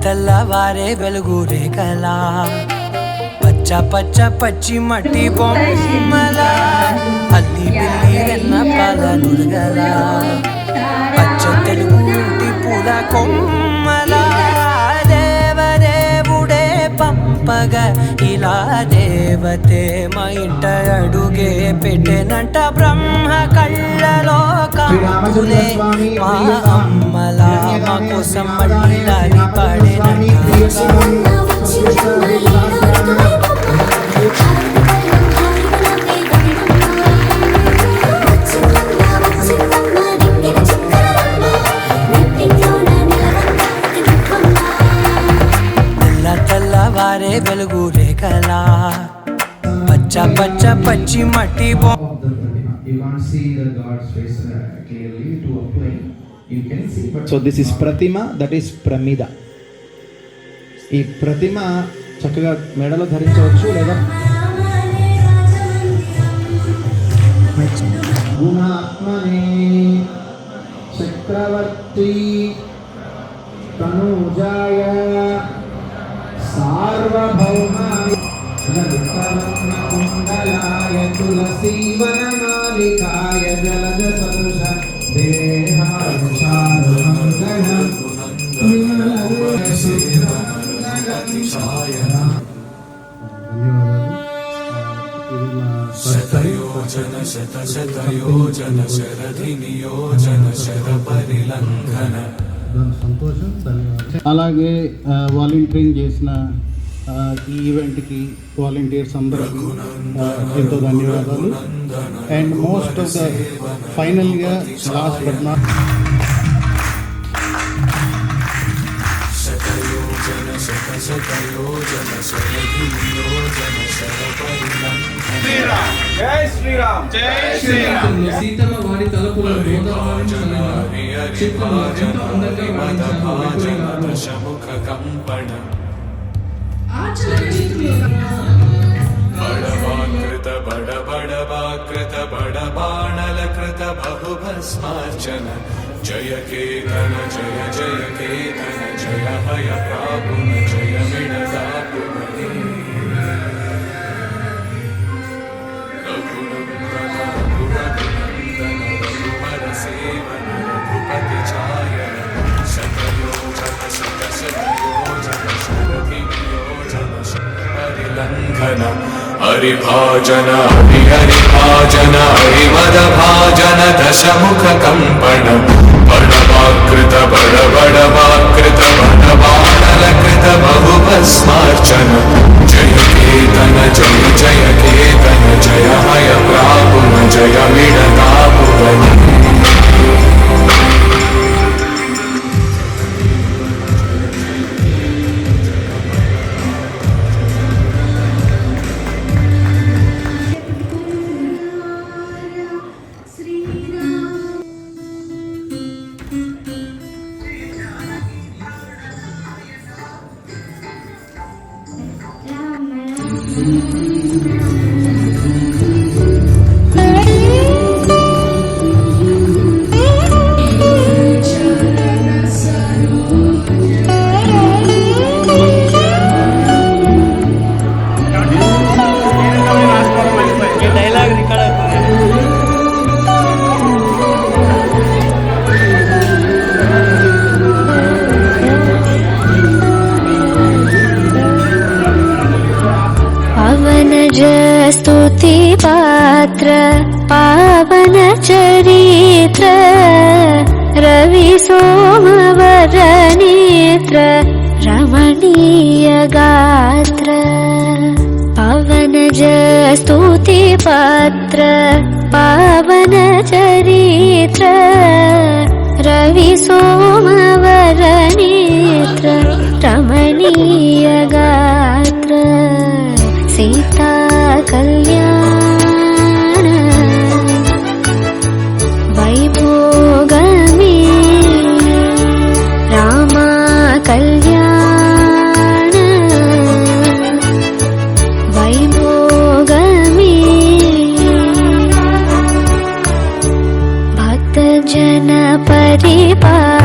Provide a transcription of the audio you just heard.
తెల్లవారే వెలుగు రేఖలా పచ్చ పచ్చ పచ్చి మట్టి బొమ్మలా అల్లి బిల్లి వెన్న పాల నురగలా పచ్చ తెలుగు ఇంటి పూల కొమ్మలా దేవదేవుడే పంపగా ఇలా దేవతే మా ఇంట అడుగే పెట్టెనంట బ్రహ్మ కళ్ళలో కాంతులే మా అమ్మలా మా కోసం మళ్ళీ లాలి పాడేనంట. తెల్లవారే వెలుగు రేఖలా పచ్చ పచ్చ పచ్చి మట్టి So this is Pratima, that is Pramida. ఈ ప్రతిమ చక్కగా మెడలో ధరించవచ్చు లేదా గుణాత్మనే చక్రవర్తి తనూజాయ సార్వభౌమాయ కుండలాయ తులసీవనమాలికాయ జలజ సదృశ శతయోజన శత శతయోజన శరధి నియోజన శర పరిలంఘన. సంతోషం, ధన్యవాదాలు. అలాగే వాలంటీరింగ్ చేసిన ఈ ఈవెంట్కి వాలంటీర్స్ అందరికీ ఎంతో ధన్యవాదాలు. అండ్ మోస్ట్ ఆఫ్ ద ఫైనల్గా లాస్ట్ బట్ నాట్ సీతమ్మ వారి తలపుల బడవాకృత బడ బడవాకృత బడబాణలకృత బహుభస్మార్చన జయ కేతన జయ జయ కేతన జయ హయ ప్రాపున జయ మిడదాపుమని రఘునందన రఘునందన రఘువర సేవన రఘుపతి ఛాయన శతయోజన శత శతయోజన శరధి నియోజన పరిలంఘన హరిభాజన హరి హరిభాజన హరిమదభాజన దశముఖ కంపణ బడవాకృత బడ బడవాకృత బడబాణలకృత బహుభస్మార్చన జయ కేతన జయ జయ కేతన జయ హయ ప్రాపున జయ మిడదాపువని स्तुति पात्र पावन चरित्र रवि सोमवर नेत्र रमणीय गात्र पवन स्तुति पात्र पावन चरित्र रवि सोमवर नेत्र रमणीय गात्र सीता कल्याण वै जन परिपालक